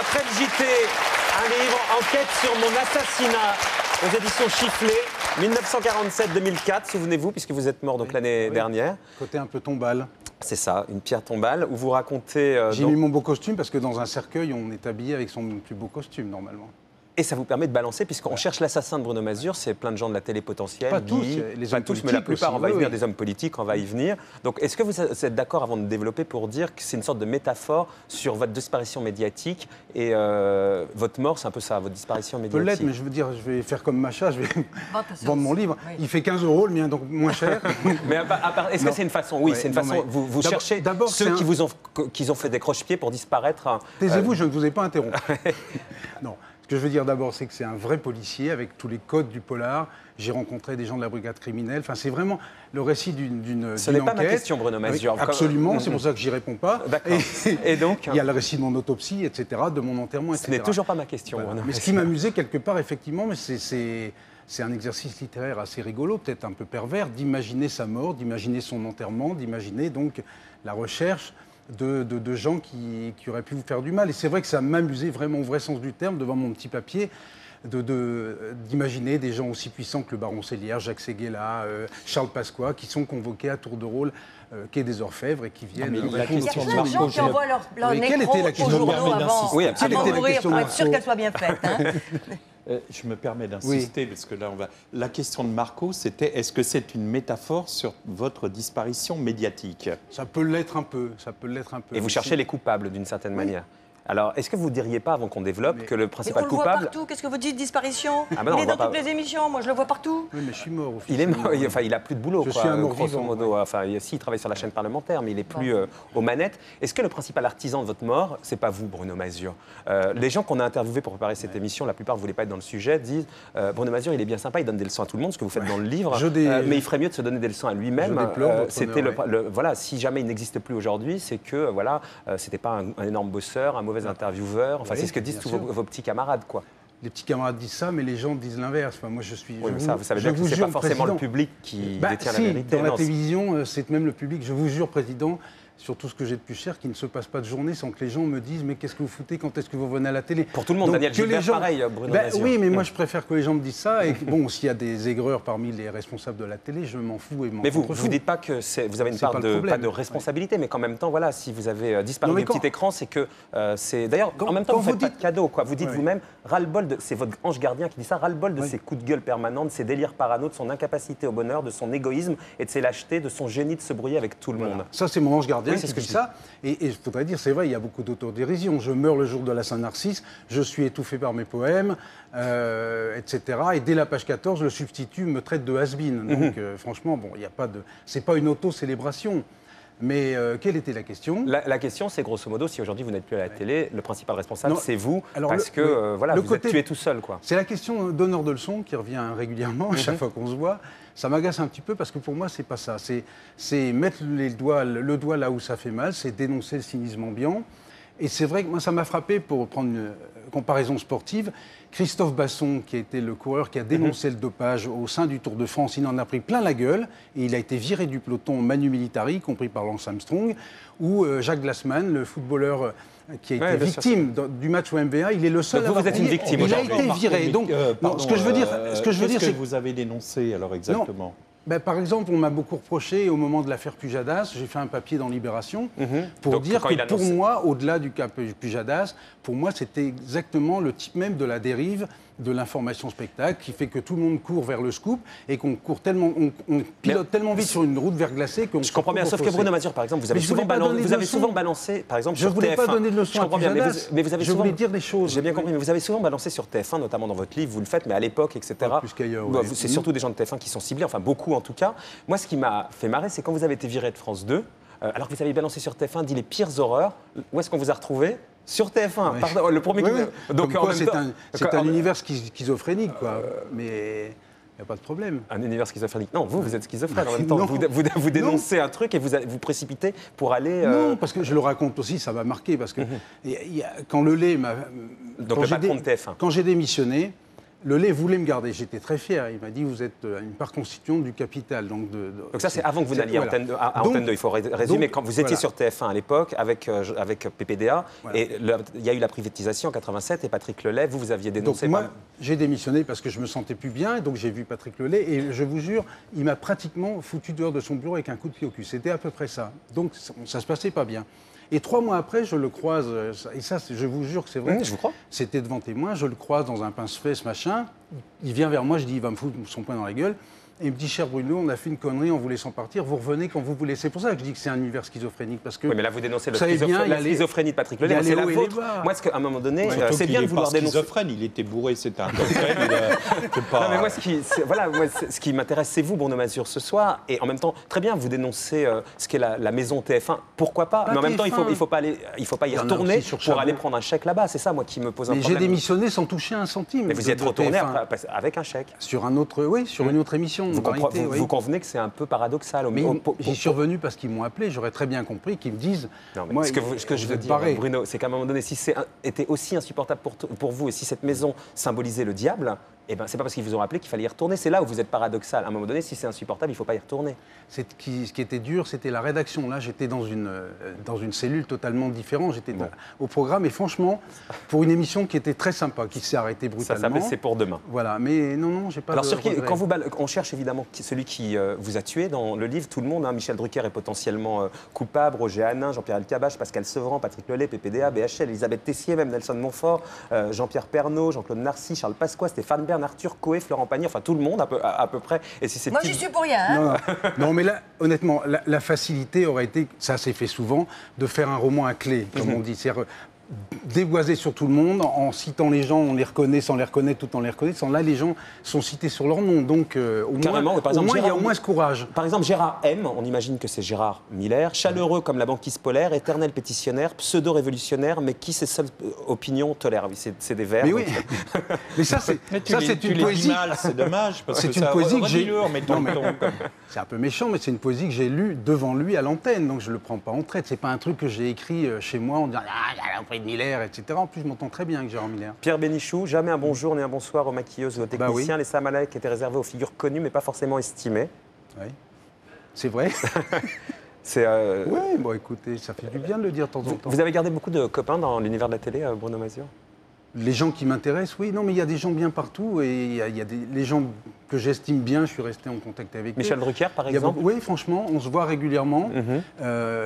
Après le JT, un livre, Enquête sur mon assassinat, aux éditions Chifflet, 1947-2004, souvenez-vous, puisque vous êtes mort donc l'année dernière. Côté un peu tombale. C'est ça, une pierre tombale, où vous racontez... J'ai mis mon beau costume, parce que dans un cercueil, on est habillé avec son plus beau costume, normalement. Et ça vous permet de balancer, puisqu'on cherche l'assassin de Bruno Mazur, c'est plein de gens de la télé potentielle. Pas tous, les hommes tous, mais la plupart, aussi, on va y venir, des hommes politiques, on va y venir. Donc, est-ce que vous êtes d'accord, avant de développer, pour dire que c'est une sorte de métaphore sur votre disparition médiatique et votre mort, c'est un peu ça, votre disparition médiatique? Peut-être, mais je veux dire, je vais faire comme Macha, je vais vendre mon livre. Oui. Il fait 15 €, le mien, donc moins cher. Mais est-ce que c'est une façon? Oui, c'est une façon. Vous cherchez ceux qui ont fait des croche-pieds pour disparaître. Taisez-vous, je ne vous ai pas interrompu. Non. Ce que je veux dire d'abord, c'est que c'est un vrai policier avec tous les codes du polar. J'ai rencontré des gens de la brigade criminelle. Enfin, c'est vraiment le récit d'une enquête. Ce n'est pas ma question, Bruno Mazur. Oui, absolument, c'est pour ça que j'y réponds pas. D'accord. Et donc, il y a le récit de mon autopsie, etc., de mon enterrement, etc. Ce n'est toujours pas ma question. Voilà. Mais ce qui m'amusait quelque part, effectivement, c'est un exercice littéraire assez rigolo, peut-être un peu pervers, d'imaginer sa mort, d'imaginer son enterrement, d'imaginer donc la recherche de gens qui auraient pu vous faire du mal. Et c'est vrai que ça m'amusait vraiment au vrai sens du terme, devant mon petit papier, d'imaginer des gens aussi puissants que le baron Célière, Jacques Séguéla, Charles Pasqua, qui sont convoqués à tour de rôle quai des Orfèvres et qui viennent... Il y a plein de gens qui envoient leur nécro aux journaux avant de mourir pour être sûr qu'elle soit bien faite. Je me permets d'insister, parce que là, la question de Marco, c'était est-ce que c'est une métaphore sur votre disparition médiatique? Ça peut l'être un peu, ça peut l'être un peu. Et vous cherchez les coupables, d'une certaine manière. Alors, est-ce que vous ne diriez pas, avant qu'on développe, que le principal coupable... On le voit partout, qu'est-ce que vous dites, disparition? Il est dans toutes les émissions, moi je le vois partout. Oui, mais je suis mort, il est mort, enfin, il n'a plus de boulot, je suis un mort grosso vivant, modo. Ouais. Enfin, si, il travaille sur la chaîne parlementaire, mais il n'est plus aux manettes. Est-ce que le principal artisan de votre mort, c'est pas vous, Bruno Mazur? Les gens qu'on a interviewés pour préparer cette émission, la plupart ne voulaient pas être dans le sujet, disent Bruno Mazur, il est bien sympa, il donne des leçons à tout le monde, ce que vous faites dans le livre, mais il ferait mieux de se donner des leçons à lui-même. C'était voilà, si jamais il n'existe plus aujourd'hui, c'est que voilà, c'était pas un énorme bosseur, un mauvais intervieweur. Enfin, c'est ce que disent tous vos petits camarades, quoi. Les petits camarades disent ça, mais les gens disent l'inverse. Enfin, moi, je suis. Oui, mais ça, vous savez bien que c'est pas forcément le public qui détient la vérité. Dans la télévision, c'est même le public. Je vous jure, Président, sur tout ce que j'ai de plus cher, qu'il ne se passe pas de journée sans que les gens me disent mais qu'est-ce que vous foutez, quand est-ce que vous venez à la télé? Pour tout le monde, donc, Daniel Gilbert, pareil, Bruno Mazur. Oui, mais moi je préfère que les gens me disent ça. Et bon, s'il y a des aigreurs parmi les responsables de la télé, je m'en fous et m'en Mais vous ne dites pas que vous avez une part pas de responsabilité, mais qu'en même temps, voilà, si vous avez disparu du petit écran, c'est que c'est... D'ailleurs, en même temps, vous ne faites pas de cadeau, quoi. Vous dites vous-même, ras-le-bol, c'est votre ange gardien qui dit ça, ras-le-bol de ses coups de gueule permanents, de ses délires parano, de son incapacité au bonheur, de son égoïsme et de ses lâchetés, de son génie de se brouiller avec tout le monde. Ça, c'est mon ange gardien qui dit ça. Et je voudrais dire, c'est vrai, il y a beaucoup d'autodérision. Je meurs le jour de la Saint-Narcisse, je suis étouffé par mes poèmes, etc. Et dès la page 14, le substitut me traite de has-been. Donc, franchement, bon, il n'y a pas de... C'est pas une auto-célébration. Mais quelle était la question? La question, c'est grosso modo, si aujourd'hui vous n'êtes plus à la télé, le principal responsable, c'est vous, parce que voilà, vous êtes tué tout seul, quoi. C'est la question d'honneur de leçon qui revient régulièrement à chaque fois qu'on se voit. Ça m'agace un petit peu parce que pour moi, c'est pas ça. C'est mettre le doigt là où ça fait mal, c'est dénoncer le cynisme ambiant. Et c'est vrai que moi, ça m'a frappé, pour prendre une comparaison sportive, Christophe Basson, qui a été le coureur qui a dénoncé le dopage au sein du Tour de France, il en a pris plein la gueule et il a été viré du peloton Manu Militari, compris par Lance Armstrong, ou Jacques Glassman, le footballeur qui a été victime du match au NBA, il est le seul à avoir... Vous êtes une victime aujourd'hui. Il a été viré. Donc, ce que je veux dire, c'est que vous avez dénoncé alors exactement? Ben, par exemple, on m'a beaucoup reproché au moment de l'affaire Pujadas, j'ai fait un papier dans Libération pour dire que pour moi, au-delà du cas Pujadas, pour moi, c'était exactement le type même de la dérive de l'information spectacle qui fait que tout le monde court vers le scoop et qu'on court tellement, on pilote tellement vite sur une route verglaçée qu'on... Je comprends bien, sauf que Bruno Mazur, par exemple, vous avez souvent balancé, par exemple, sur TF1. Je ne voulais pas donner de leçons à Pujadas, je voulais dire des choses. J'ai bien compris, mais vous avez souvent balancé sur TF1, notamment dans votre livre, vous le faites, mais à l'époque, etc. Plus qu'ailleurs. C'est surtout des gens de TF1 qui sont ciblés, enfin beaucoup en tout cas. Moi, ce qui m'a fait marrer, c'est quand vous avez été viré de France 2, alors que vous avez balancé sur TF1, dit les pires horreurs, où est-ce qu'on vous a retrouvé? Sur TF1, oui. Pardon, le premier... Donc, c'est un univers schizophrénique, quoi. Mais il n'y a pas de problème. Un univers schizophrénique. Non, vous êtes schizophrène en même temps. Vous dénoncez un truc et vous précipitez pour aller... Non, parce que je le raconte aussi, ça m'a marqué. Parce que quand le lait m'a... Donc le patron de TF1. Quand j'ai démissionné, Le lait voulait me garder, j'étais très fier. Il m'a dit, vous êtes une part constituante du capital. Donc ça, c'est avant que vous n'alliez à Antenne 2. Il faut résumer. Quand vous étiez sur TF1 à l'époque, avec PPDA, et il y a eu la privatisation en 87, et Patrick Lelay, vous aviez dénoncé... Donc moi, j'ai démissionné parce que je me sentais plus bien, et donc j'ai vu Patrick Lelay, et je vous jure, il m'a pratiquement foutu dehors de son bureau avec un coup de pied au cul. C'était à peu près ça. Donc ça se passait pas bien. Et 3 mois après, je le croise, et ça, je vous jure que c'est vrai. Je vous crois. C'était devant témoin, je le croise dans un pince-fesses, machin. Il vient vers moi, je dis, il va me foutre son poing dans la gueule. Et il me dit, cher Bruno, on a fait une connerie en vous laissant partir, vous revenez quand vous voulez. C'est pour ça que je dis que c'est un univers schizophrénique. Parce que, oui, mais là, vous dénoncez la schizophrénie de Patrick Lelay. C'est la vôtre. Moi, est-ce qu'à un moment donné, c'est bien de vouloir dénoncer. Il était bourré, c'était un cocktail. Non, mais moi, ce qui m'intéresse, c'est vous, Bruno Mazur, ce soir. Et en même temps, très bien, vous dénoncez ce qu'est la maison TF1. Pourquoi pas? Mais en même temps, il ne faut pas y retourner pour aller prendre un chèque là-bas. C'est ça, moi, qui me pose un problème. J'ai démissionné sans toucher un centime. Mais vous y êtes retourné avec un chèque. Sur une autre émission. Vous convenez que c'est un peu paradoxal. Mais j'y suis revenu parce qu'ils m'ont appelé. J'aurais très bien compris qu'ils me disent... Non, mais ce que je veux dire, Bruno, c'est qu'à un moment donné, si c'était aussi insupportable pour vous et si cette maison symbolisait le diable, eh ben, c'est pas parce qu'ils vous ont rappelé qu'il fallait y retourner. C'est là où vous êtes paradoxal. À un moment donné, si c'est insupportable, il ne faut pas y retourner. Ce qui était dur, c'était la rédaction. Là, j'étais dans une cellule totalement différente. J'étais au programme. Et franchement, pour une émission qui était très sympa, qui s'est arrêtée brutalement... Ça s'appelle C'est pour demain. Voilà. Mais non, j'ai pas Alors, de quand on cherche évidemment celui qui vous a tué dans le livre, tout le monde, Michel Drucker est potentiellement coupable, Roger Hanin, Jean-Pierre Elkabbach, Pascal Sevran, Patrick Lelay, PPDA, BHL, Elisabeth Tessier, même Nelson Montfort, Jean-Pierre Pernaut, Jean-Claude Narcy, Charles Pasqua, Stéphane Bern, Arthur Coé, Florent Pagny, enfin tout le monde à peu près. Et si moi, j'y suis pour rien. Hein. Non, mais là, honnêtement, la facilité aurait été, ça s'est fait souvent, de faire un roman à clé, comme on dit. C'est-à-dire déboiser sur tout le monde, en citant les gens, on les reconnaît sans les reconnaître, tout en les reconnaissant. Là, les gens sont cités sur leur nom, donc au moins, il y a au moins ce courage. Par exemple, Gérard M, on imagine que c'est Gérard Miller, chaleureux comme la banquise polaire, éternel pétitionnaire, pseudo-révolutionnaire, mais qui ses seules opinions tolère. Oui, c'est des vers. Mais oui, mais ça, c'est une poésie. C'est dommage, parce que c'est une poésie que j'ai... C'est un peu méchant, mais c'est une poésie que j'ai lue devant lui à l'antenne, donc je ne le prends pas en traite. C'est pas un truc que j'ai écrit chez moi en disant de Miller, etc. En plus, je m'entends très bien avec Gérard Miller. Pierre Bénichou, jamais un bonjour ni un bonsoir aux maquilleuses ou aux techniciens. Oui. Les Samalek étaient réservés aux figures connues, mais pas forcément estimées. Oui, c'est vrai. Oui, bon, écoutez, ça fait du bien de le dire de temps en temps. Vous avez gardé beaucoup de copains dans l'univers de la télé, Bruno Mazur? Les gens qui m'intéressent, oui. Non, mais il y a des gens bien partout et il y a les gens que j'estime bien, je suis resté en contact avec eux. Michel Drucker, par exemple? Oui, franchement, on se voit régulièrement.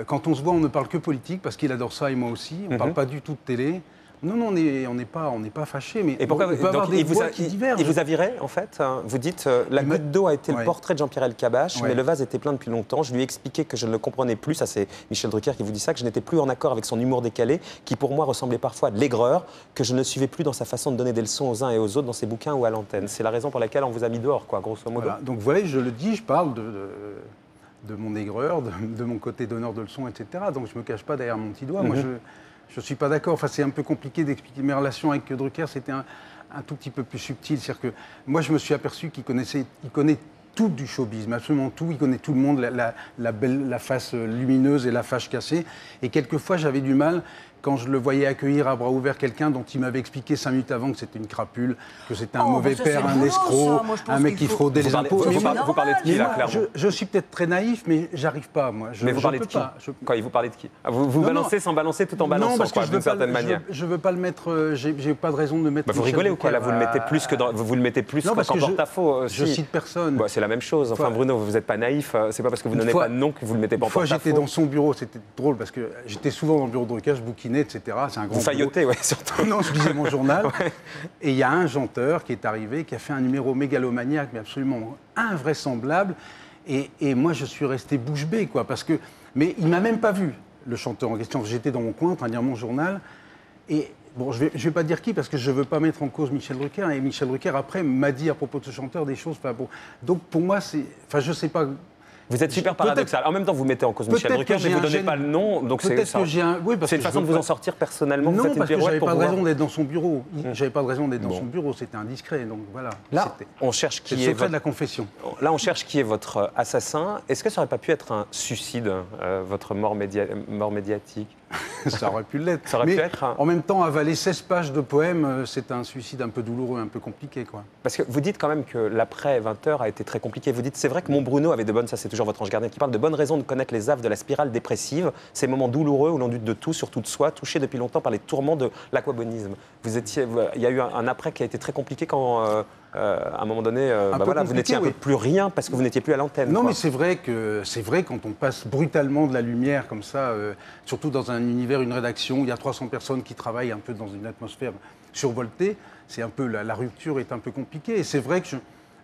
Quand on se voit, on ne parle que politique parce qu'il adore ça et moi aussi. On ne parle pas du tout de télé. Non, on n'est pas fâchés, mais et pourquoi, on peut avoir des voix qui divergent. Il vous a viré, en fait? Vous dites, la goutte d'eau a été le portrait de Jean-Pierre Elkabbach, mais le vase était plein depuis longtemps. Je lui ai expliqué que je ne le comprenais plus, ça c'est Michel Drucker qui vous dit ça, que je n'étais plus en accord avec son humour décalé, qui pour moi ressemblait parfois à de l'aigreur, que je ne suivais plus dans sa façon de donner des leçons aux uns et aux autres dans ses bouquins ou à l'antenne. C'est la raison pour laquelle on vous a mis dehors, quoi, grosso modo. Voilà. Donc vous voyez, je le dis, je parle de mon aigreur, de mon côté donneur de leçons, etc. Donc je ne me cache pas derrière mon petit doigt. Moi, je ne suis pas d'accord. Enfin, c'est un peu compliqué d'expliquer mes relations avec Drucker. C'était un tout petit peu plus subtil. C'est-à-dire que moi, je me suis aperçu qu'il connaît tout du showbiz, absolument tout. Il connaît tout le monde, la face lumineuse et la face cassée. Et quelquefois, j'avais du mal quand je le voyais accueillir à bras ouverts quelqu'un dont il m'avait expliqué 5 minutes avant que c'était une crapule, que c'était un mauvais père, un escroc, un mec qui fraudait les impôts. Vous parlez de qui, là, clairement? Je suis peut-être très naïf, mais j'arrive pas, moi. Mais vous parlez de qui? Quand il vous parlait de qui? Vous balancez sans balancer tout en balançant, d'une certaine manière. Je veux pas le mettre, j'ai pas de raison de le mettre... Vous rigolez ou quoi? Là, vous le mettez plus qu'en porte-à-faux. Je cite personne. C'est la même chose. Enfin, Bruno, vous n'êtes pas naïf. C'est pas parce que vous n'avez pas de nom que vous le mettez pas en porte-à-faux. Une fois, j'étais dans son bureau, c'était drôle, parce que j'étais souvent dans le bureau de Drucker, je bouquinais, etc. Vous faillotez, oui, surtout. Non, je lisais mon journal. Et il y a un chanteur qui est arrivé, qui a fait un numéro mégalomaniaque, mais absolument invraisemblable. Et moi, je suis resté bouche bée, quoi. Mais il ne m'a même pas vu, le chanteur en question. J'étais dans mon coin en train de lire mon journal. Et bon, je vais pas dire qui, parce que je ne veux pas mettre en cause Michel Drucker. Et Michel Drucker, après, m'a dit à propos de ce chanteur des choses. Bon. Donc, pour moi, je ne sais pas. Vous êtes super paradoxal. En même temps, vous mettez en cause Michel Drucker, mais vous ne donnez pas le nom. Donc c'est une façon de vous en sortir personnellement. Non, parce que j'avais pas de raison d'être dans son bureau. J'avais pas de raison d'être dans son bureau. C'était indiscret. Donc voilà. Là, on cherche qui est le secret de la confession. Là, on cherche qui est votre assassin. Est-ce que ça n'aurait pas pu être un suicide, votre mort médiatique? Ça aurait pu l'être. Ça aurait pu être. En même temps, avaler 16 pages de poèmes, c'est un suicide un peu douloureux, un peu compliqué, quoi. Parce que vous dites quand même que l'après 20h a été très compliqué. Vous dites, c'est vrai que mon Bruno avait de bonnes, ça c'est toujours votre ange gardien qui parle, de bonnes raisons de connaître les affres de la spirale dépressive, ces moments douloureux où l'on doute de tout, surtout de soi, touché depuis longtemps par les tourments de l'aquabonisme. Il y a eu un après qui a été très compliqué quand, à un moment donné, vous n'étiez un peu plus rien parce que vous n'étiez plus à l'antenne. Non, mais c'est vrai quand on passe brutalement de la lumière comme ça, surtout dans un univers, une rédaction, il y a 300 personnes qui travaillent un peu dans une atmosphère survoltée, c'est un peu la rupture est un peu compliquée. Et c'est vrai que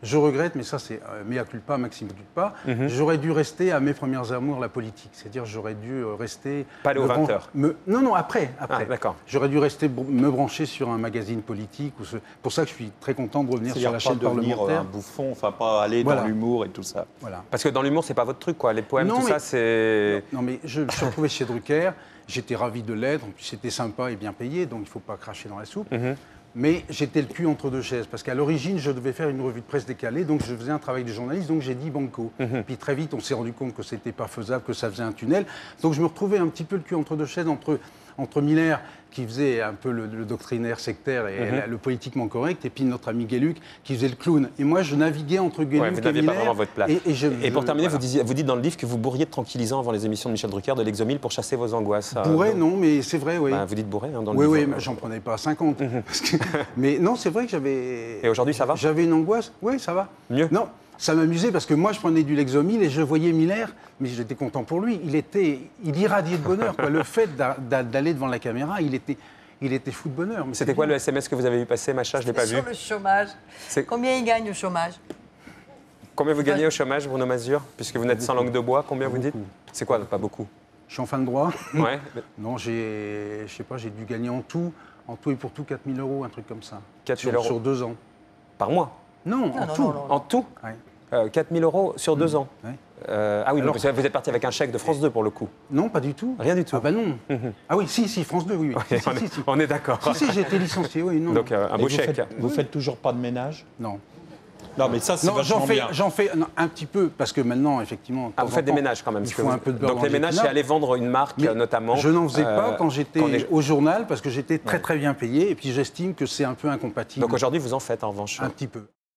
je regrette, mais ça c'est mea culpa, maxime culpa, j'aurais dû rester à mes premières amours, la politique. C'est-à-dire j'aurais dû rester... Pas aller aux 20h. Non, après. Ah, d'accord. J'aurais dû rester me brancher sur un magazine politique. Pour ça que je suis très content de revenir sur la chaîne parlementaire. Un bouffon, enfin pas aller dans l'humour et tout ça. Voilà. Parce que dans l'humour, c'est pas votre truc, quoi. Les poèmes, tout ça, c'est... Non, mais je me suis retrouvé chez Drucker, j'étais ravi de l'être, en plus c'était sympa et bien payé, donc il ne faut pas cracher dans la soupe. Mais j'étais le cul entre deux chaises, parce qu'à l'origine, je devais faire une revue de presse décalée, donc je faisais un travail de journaliste, donc j'ai dit banco. Puis très vite, on s'est rendu compte que c'était pas faisable, que ça faisait un tunnel. Donc je me retrouvais un petit peu le cul entre deux chaises, entre Miller, qui faisait un peu le doctrinaire sectaire et le politiquement correct, et puis notre ami Gueluc, qui faisait le clown. Et moi, je naviguais entre Gueluc et Miller. Vous n'aviez pas vraiment votre place. Et pour terminer, vous dites dans le livre que vous bourriez de tranquillisant avant les émissions de Michel Drucker de l'Exomile pour chasser vos angoisses. Bourré, non, mais c'est vrai, oui. Vous dites bourré dans le livre. Oui, mais j'en prenais pas 50. Mais non, c'est vrai que j'avais... Et aujourd'hui, ça va? J'avais une angoisse. Oui, ça va. Mieux? Non. Ça m'amusait parce que moi, je prenais du Lexomil et je voyais Miller, mais j'étais content pour lui. Il irradiait de bonheur, quoi. Le fait d'aller devant la caméra, il était fou de bonheur. C'était quoi le SMS que vous avez vu passer, Macha? Je ne l'ai pas vu. Sur le chômage. Combien il gagne au chômage? Combien vous gagnez au chômage, Bruno Mazur? Puisque vous n'êtes sans langue de bois, combien vous dites? C'est quoi? Pas beaucoup. Je suis en fin de droit. Ouais. Non, je sais pas, j'ai dû gagner en tout et pour tout 4 000 €, un truc comme ça. 4 000 € sur 2 ans. Par mois? Non, en tout. En tout? Ouais. 4 000 € sur 2 ans. Ouais. Ah oui, alors, vous êtes parti avec un chèque de France 2 pour le coup. Non, pas du tout. Rien du tout. Ah bah non. Ah oui, si, France 2, oui. Ouais, on est d'accord. Si, j'ai été licencié, oui. Non, donc un beau chèque. Vous faites toujours pas de ménage? Non. Non, mais ça, c'est vachement bien. J'en fais un petit peu, parce que maintenant, effectivement... vous faites des ménages quand même. Il faut un peu de beurre. Donc les ménages, c'est aller vendre une marque, notamment. Je n'en faisais pas quand j'étais au journal, parce que j'étais très très bien payé, et puis j'estime que c'est un peu incompatible. Donc aujourd'hui, vous en faites en revanche? Un petit peu.